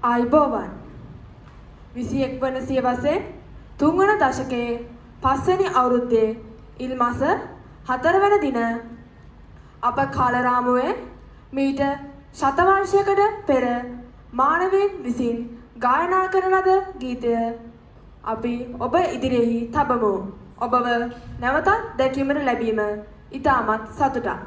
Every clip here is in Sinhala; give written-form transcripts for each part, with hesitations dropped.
ආයිබෝවන් 21 වන සියවසේ 3 වන දශකයේ 5 වෙනි අවුරුද්දේ ඉල් මාස 4 වන දින අප කාලරාමුවේ මීට ශතවර්ෂයකට පෙර මානවීන් විසින් ගායනා කරන ලද ගීතය අපි ඔබ ඉදිරියෙහි තබමු. ඔබව නැවතත් දැකීමට ලැබීම ඉතාමත් සතුටක්.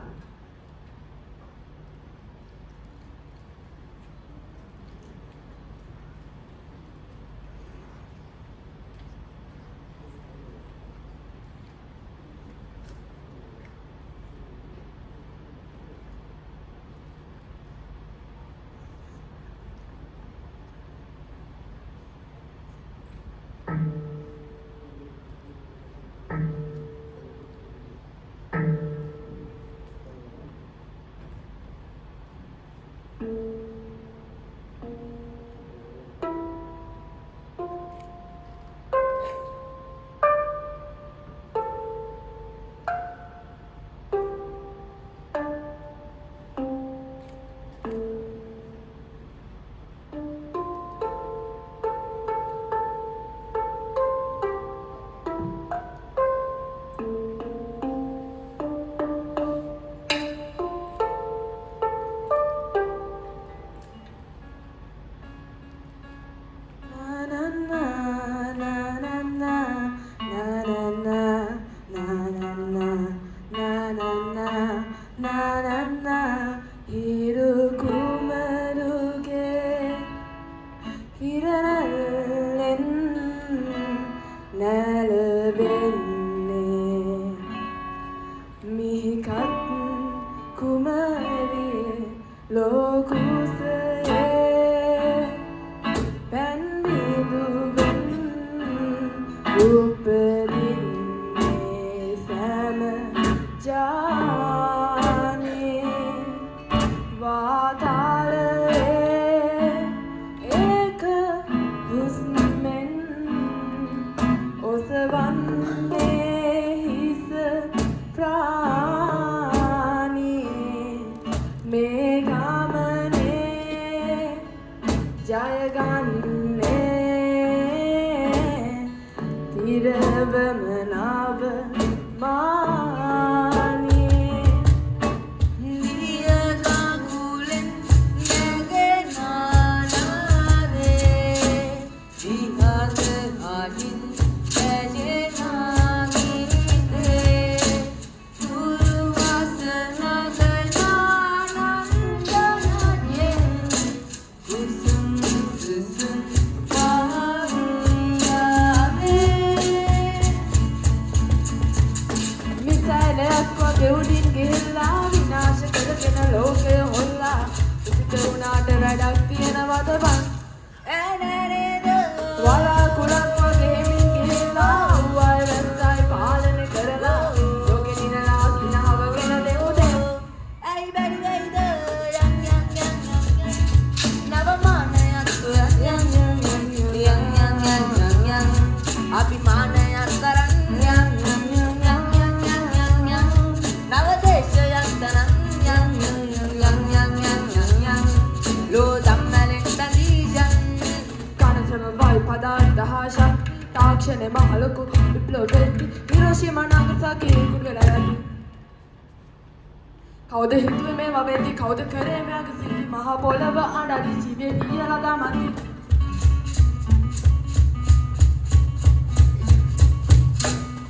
කවුද හිතුවේ මේ වවේදී කවුද කරේ මෑගසී මහ පොළව අඬදි ජීවේ වියලා දාමති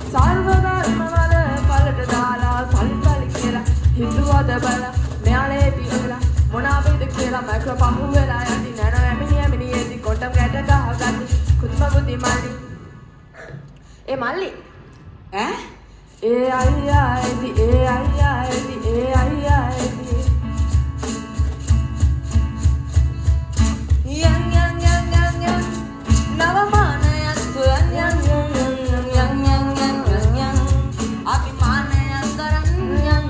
සර්වධර්ම වල පළට දාලා සල්සල් කියලා හිතුවද බල මෙයාලේ පිළිලා මොනාවේද කියලා මැක්‍ර පහු වෙලා යටි නැන ඇමිනියේදී කොටම් ගැට ගහගatti කුත්ම බුද්ධි මල්ලි ඒ මල්ලි ඈ ඒ අයියා එදි ඒ අයියා එදි ඒ අයියා එදි yang navamana suyan yang abhimana karan yang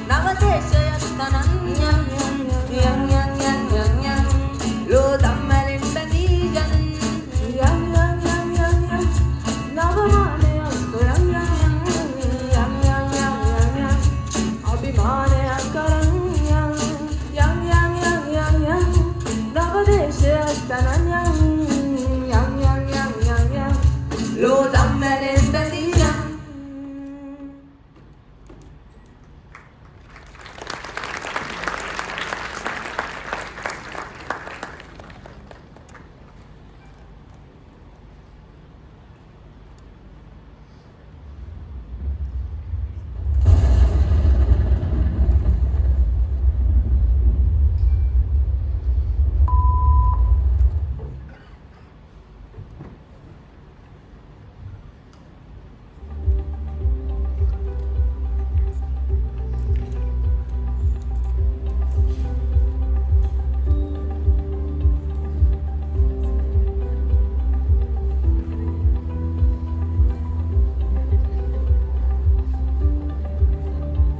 navadesha yastanan yang lo dammalin badijan yang navamana suyan yang abhimana karan yang තනන්‍යං